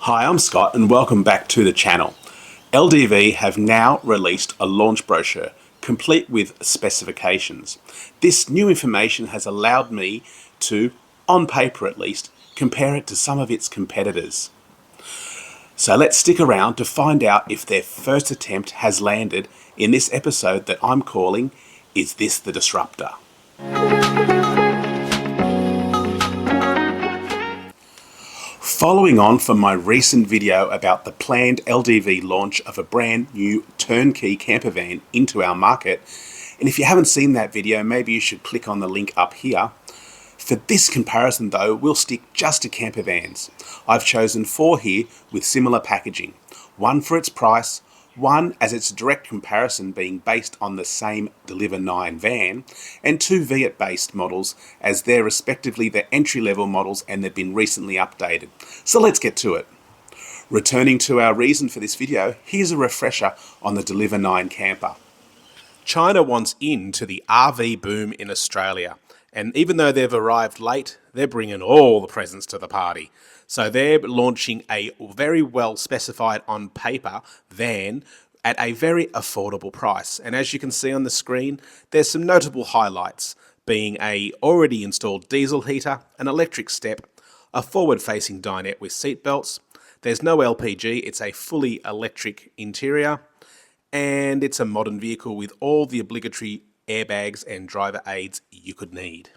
Hi, I'm Scott and welcome back to the channel. LDV have now released a launch brochure complete with specifications. This new information has allowed me to, on paper at least, compare it to some of its competitors. So let's stick around to find out if their first attempt has landed in this episode that I'm calling Is This the Disruptor? Following on from my recent video about the planned LDV launch of a brand new turnkey campervan into our market, and if you haven't seen that video, maybe you should click on the link up here. For this comparison though, we'll stick just to campervans. I've chosen 4 here with similar packaging, one for its price, one as its direct comparison being based on the same Deliver 9 van, and 2 Viet based models as they're respectively the entry level models and they've been recently updated. So let's get to it. Returning to our reason for this video, here's a refresher on the Deliver 9 camper. China wants into the RV boom in Australia, and even though they've arrived late, they're bringing all the presents to the party. So they're launching a very well specified on paper van at a very affordable price. And as you can see on the screen, there's some notable highlights, being a already installed diesel heater, an electric step, a forward-facing dinette with seat belts. There's no LPG, it's a fully electric interior, and it's a modern vehicle with all the obligatory airbags and driver aids you could need.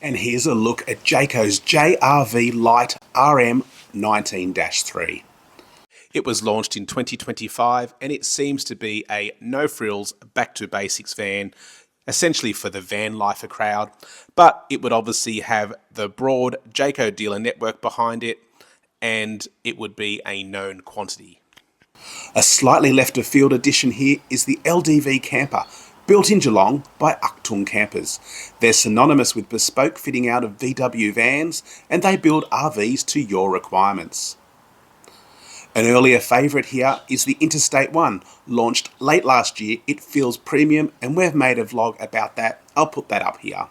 And here's a look at Jayco's JRV Lite RM19-3. It was launched in 2025 and it seems to be a no-frills, back-to-basics van, essentially for the van lifer crowd, but it would obviously have the broad Jayco dealer network behind it, and it would be a known quantity. A slightly left of field addition here is the LDV camper, built in Geelong by Achtung Campers. They're synonymous with bespoke fitting out of VW vans, and they build RVs to your requirements. An earlier favourite here is the Interstate 1, launched late last year. It feels premium and we've made a vlog about that. I'll put that up here.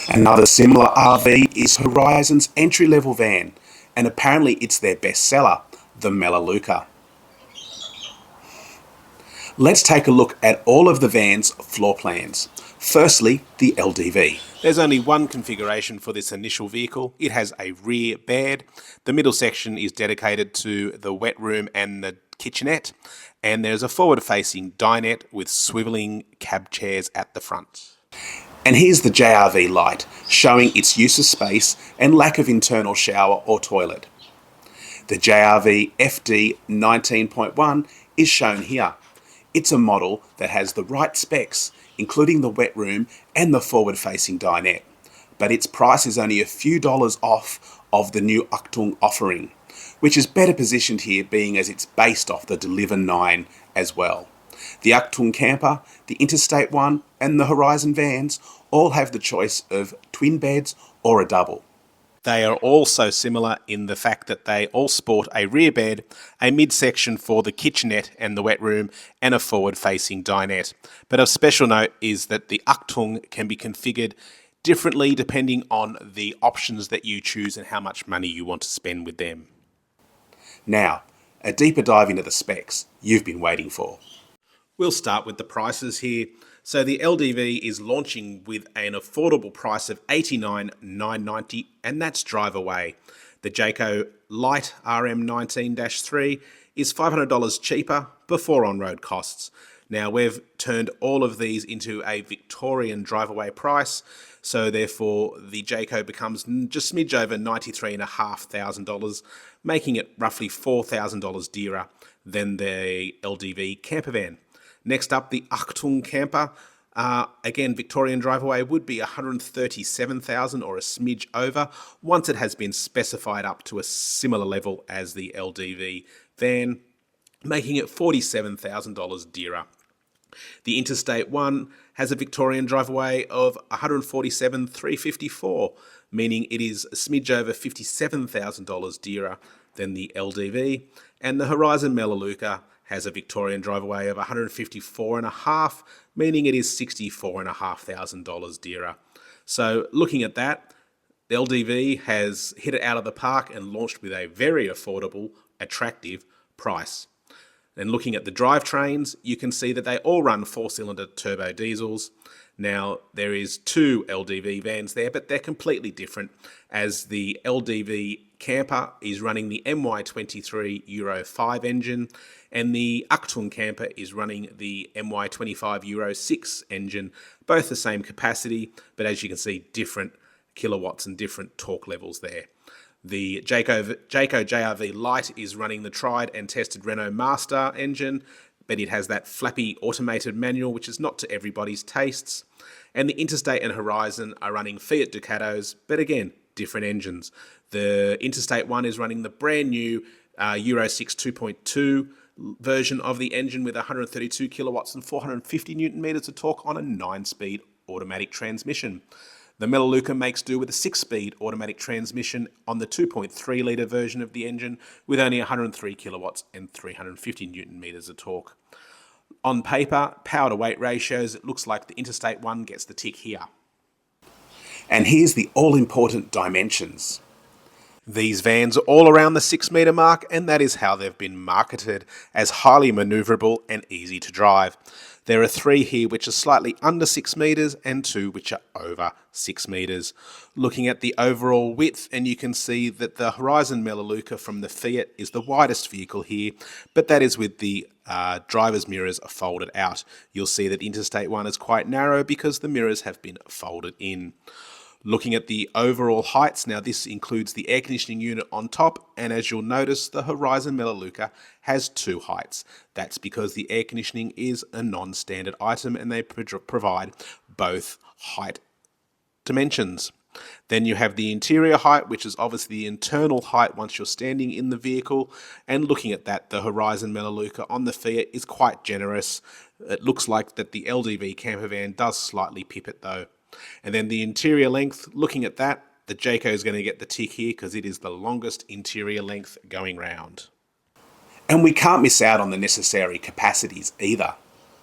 Another similar RV is Horizon's entry-level van, and apparently it's their best seller, the Melaleuca. Let's take a look at all of the van's floor plans. Firstly, the LDV. There's only one configuration for this initial vehicle. It has a rear bed. The middle section is dedicated to the wet room and the kitchenette. And there's a forward-facing dinette with swiveling cab chairs at the front. And here's the JRV Lite, showing its use of space and lack of internal shower or toilet. The JRV FD 19.1 is shown here. It's a model that has the right specs, including the wet room and the forward-facing dinette, but its price is only a few dollars off of the new Achtung offering, which is better positioned here being as it's based off the Deliver 9 as well. The Achtung camper, the Interstate 1 and the Horizon vans all have the choice of twin beds or a double. They are also similar in the fact that they all sport a rear bed, a midsection for the kitchenette and the wet room, and a forward-facing dinette. But of special note is that the Achtung can be configured differently depending on the options that you choose and how much money you want to spend with them. Now, a deeper dive into the specs you've been waiting for. We'll start with the prices here. So the LDV is launching with an affordable price of $89,990, and that's drive away. The Jayco Lite RM19-3 is $500 cheaper before on-road costs. Now we've turned all of these into a Victorian drive away price, so therefore the Jayco becomes just smidge over $93,500, making it roughly $4,000 dearer than the LDV campervan. Next up, the Achtung camper. Again, Victorian drive away would be $137,000 or a smidge over once it has been specified up to a similar level as the LDV van, making it $47,000 dearer. The Interstate 1 has a Victorian drive away of $147,354, meaning it is a smidge over $57,000 dearer than the LDV, and the Horizon Melaleuca has a Victorian drive away of $154,500, meaning it is $64,500 dearer. So looking at that, The LDV has hit it out of the park and launched with a very affordable, attractive price. And looking at the drivetrains, you can see that they all run 4-cylinder turbo diesels. Now, there is 2 LDV vans there, but they're completely different, as the LDV Camper is running the MY23 Euro 5 engine, and the Achtung Camper is running the MY25 Euro 6 engine, both the same capacity, but as you can see, different kilowatts and different torque levels there. The Jayco JRV Lite is running the tried and tested Renault Master engine, but it has that flappy automated manual, which is not to everybody's tastes. And the Interstate and Horizon are running Fiat Ducatos, but again, different engines. The Interstate one is running the brand new Euro 6 2.2 version of the engine with 132 kilowatts and 450 newton meters of torque on a 9-speed automatic transmission. The Melaleuca makes do with a 6-speed automatic transmission on the 2.3 litre version of the engine with only 103 kilowatts and 350 newton meters of torque. On paper, power to weight ratios, it looks like the Interstate one gets the tick here. And here's the all-important dimensions. These vans are all around the 6 metre mark, and that is how they've been marketed, as highly manoeuvrable and easy to drive. There are 3 here which are slightly under 6 metres and 2 which are over 6 metres. Looking at the overall width, and you can see that the Horizon Melaleuca from the Fiat is the widest vehicle here, but that is with the driver's mirrors folded out. You'll see that the Interstate one is quite narrow because the mirrors have been folded in. Looking at the overall heights, now this includes the air conditioning unit on top, and as you'll notice, the Horizon Melaleuca has 2 heights. That's because the air conditioning is a non-standard item and they provide both height dimensions. Then you have the interior height, which is obviously the internal height once you're standing in the vehicle, and looking at that, the Horizon Melaleuca on the Fiat is quite generous. It looks like that the LDV Campervan does slightly pip it though. And then the interior length, looking at that, the Jayco is going to get the tick here because it is the longest interior length going round. And we can't miss out on the necessary capacities either.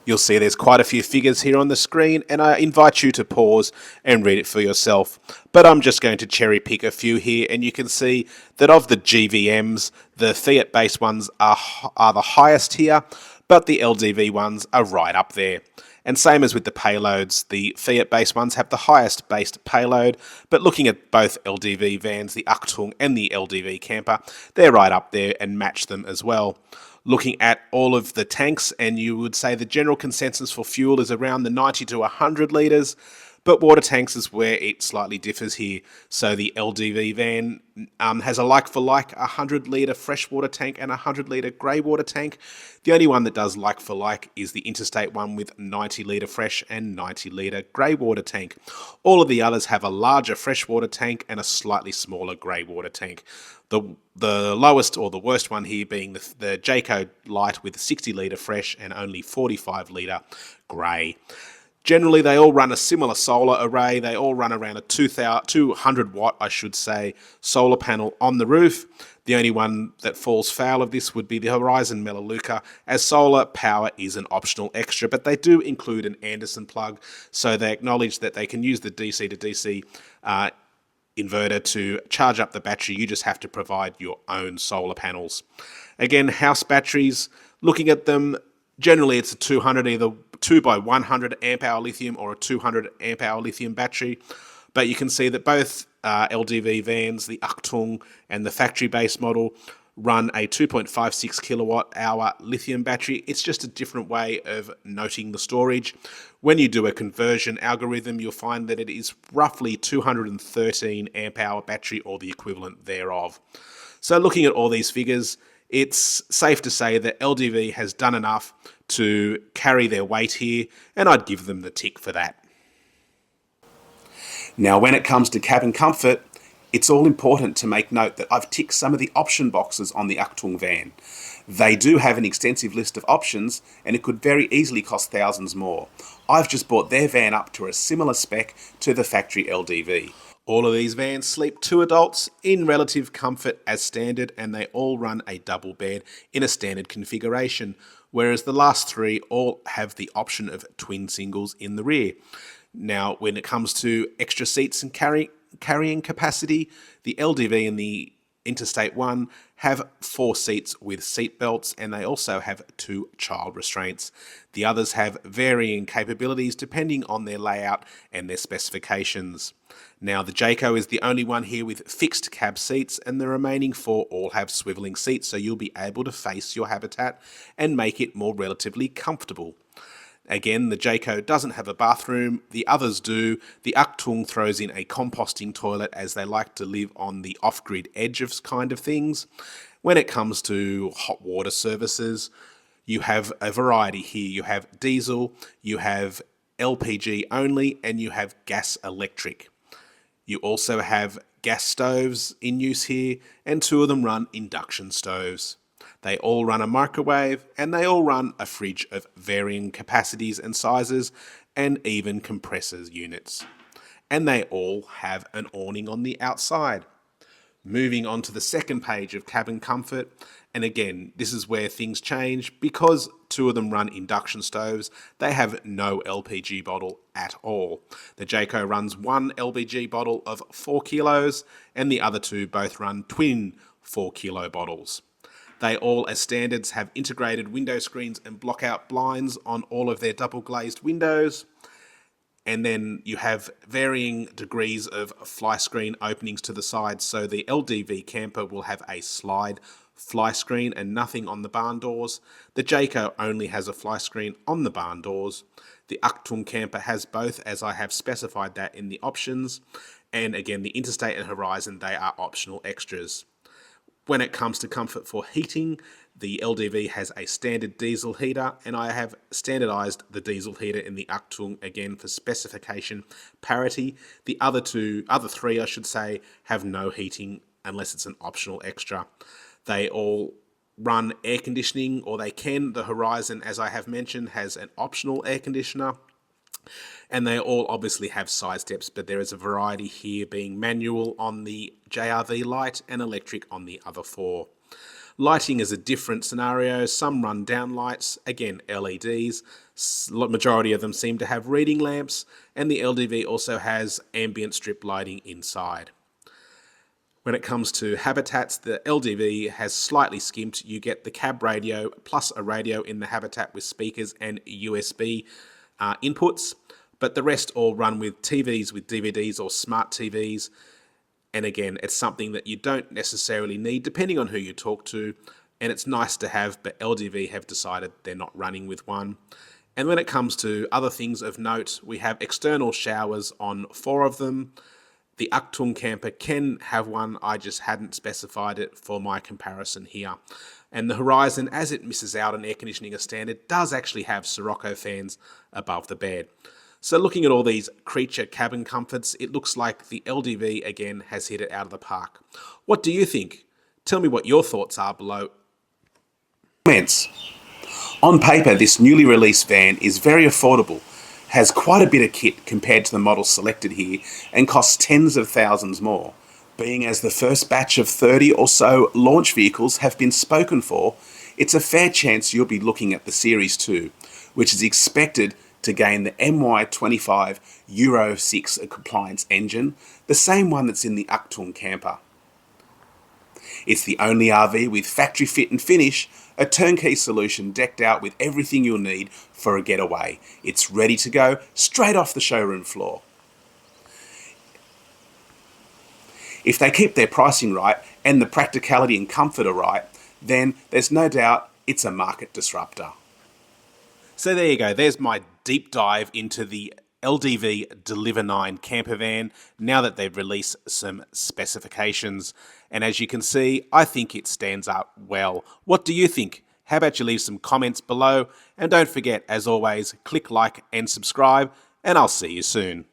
You'll see there's quite a few figures here on the screen, and I invite you to pause and read it for yourself. But I'm just going to cherry pick a few here, and you can see that of the GVMs, the Fiat-based ones are the highest here, but the LDV ones are right up there. And same as with the payloads, the Fiat-based ones have the highest based payload, but looking at both LDV vans, the Achtung and the LDV Camper, they're right up there and match them as well. Looking at all of the tanks, and you would say the general consensus for fuel is around the 90 to 100 litres, but water tanks is where it slightly differs here. So the LDV van has a like-for-like 100-litre freshwater tank and a 100-litre grey water tank. The only one that does like-for-like is the Interstate one with 90-litre fresh and 90-litre grey water tank. All of the others have a larger freshwater tank and a slightly smaller grey water tank. The lowest or the worst one here being the Jayco Lite with 60-litre fresh and only 45-litre grey. Generally, they all run a similar solar array. They all run around a 200 watt, I should say, solar panel on the roof. The only one that falls foul of this would be the Horizon Melaleuca, as solar power is an optional extra, but they do include an Anderson plug, so they acknowledge that they can use the DC to DC inverter to charge up the battery. You just have to provide your own solar panels. Again, house batteries, looking at them, generally it's a 200, either 2 by 100 amp hour lithium or a 200 amp hour lithium battery. But you can see that both LDV vans, the Achtung and the factory-based model, run a 2.56 kilowatt hour lithium battery. It's just a different way of noting the storage. When you do a conversion algorithm, you'll find that it is roughly 213 amp hour battery or the equivalent thereof. So looking at all these figures, it's safe to say that LDV has done enough to carry their weight here, and I'd give them the tick for that. Now, when it comes to cabin comfort, it's all important to make note that I've ticked some of the option boxes on the Achtung van. They do have an extensive list of options, and it could very easily cost thousands more. I've just brought their van up to a similar spec to the factory LDV. All of these vans sleep 2 adults in relative comfort as standard, and they all run a double bed in a standard configuration, whereas the last 3 all have the option of twin singles in the rear. Now, when it comes to extra seats and carrying capacity. The LDV and the Interstate 1 have 4 seats with seat belts, and they also have 2 child restraints. The others have varying capabilities depending on their layout and their specifications. Now, the Jayco is the only one here with fixed cab seats, and the remaining 4 all have swiveling seats, so you'll be able to face your habitat and make it more relatively comfortable. Again, the Jayco doesn't have a bathroom, the others do. The Achtung throws in a composting toilet, as they like to live on the off-grid edge of kind of things. When it comes to hot water services, you have a variety here. You have diesel, you have LPG only, and you have gas electric. You also have gas stoves in use here, and 2 of them run induction stoves. They all run a microwave, and they all run a fridge of varying capacities and sizes, and even compressor units. And they all have an awning on the outside. Moving on to the second page of cabin comfort, and again, this is where things change. Because 2 of them run induction stoves, they have no LPG bottle at all. The Jayco runs 1 LPG bottle of 4 kilos, and the other 2 both run twin 4 kilo bottles. They all, as standards, have integrated window screens and block-out blinds on all of their double-glazed windows. And then you have varying degrees of fly screen openings to the sides. So the LDV camper will have a slide fly screen and nothing on the barn doors. The Jayco only has a fly screen on the barn doors. The Achtung camper has both, as I have specified that in the options. And again, the Interstate and Horizon, they are optional extras. When it comes to comfort for heating, the LDV has a standard diesel heater, and I have standardized the diesel heater in the Achtung again for specification parity. The other 3, I should say, have no heating unless it's an optional extra. They all run air conditioning, or they can. The Horizon, as I have mentioned, has an optional air conditioner. And they all obviously have side steps, but there is a variety here, being manual on the JRV light and electric on the other 4. Lighting is a different scenario. Some run down lights, again LEDs. Majority of them seem to have reading lamps, and the LDV also has ambient strip lighting inside. When it comes to habitats, the LDV has slightly skimped. You get the cab radio plus a radio in the habitat with speakers and USB inputs, but the rest all run with TVs with DVDs or smart TVs. And again, it's something that you don't necessarily need depending on who you talk to, and it's nice to have, but LDV have decided they're not running with one. And when it comes to other things of note, we have external showers on 4 of them. The Achtung camper can have one, I just hadn't specified it for my comparison here. And the Horizon, as it misses out on air conditioning as standard, does actually have Sirocco fans above the bed. So looking at all these creature cabin comforts, it looks like the LDV again has hit it out of the park. What do you think? Tell me what your thoughts are below. Comments. On paper, this newly released van is very affordable, has quite a bit of kit compared to the models selected here, and costs tens of thousands more. Being as the first batch of 30 or so launch vehicles have been spoken for, it's a fair chance you'll be looking at the Series 2, which is expected to gain the MY25 Euro 6 compliance engine, the same one that's in the Achtung camper. It's the only RV with factory fit and finish, a turnkey solution decked out with everything you'll need for a getaway. It's ready to go straight off the showroom floor. If they keep their pricing right and the practicality and comfort are right, then there's no doubt it's a market disruptor. So there you go, there's my deep dive into the LDV Deliver 9 campervan now that they've released some specifications. And as you can see, I think it stands up well. What do you think? How about you leave some comments below? And don't forget, as always, click like and subscribe, and I'll see you soon.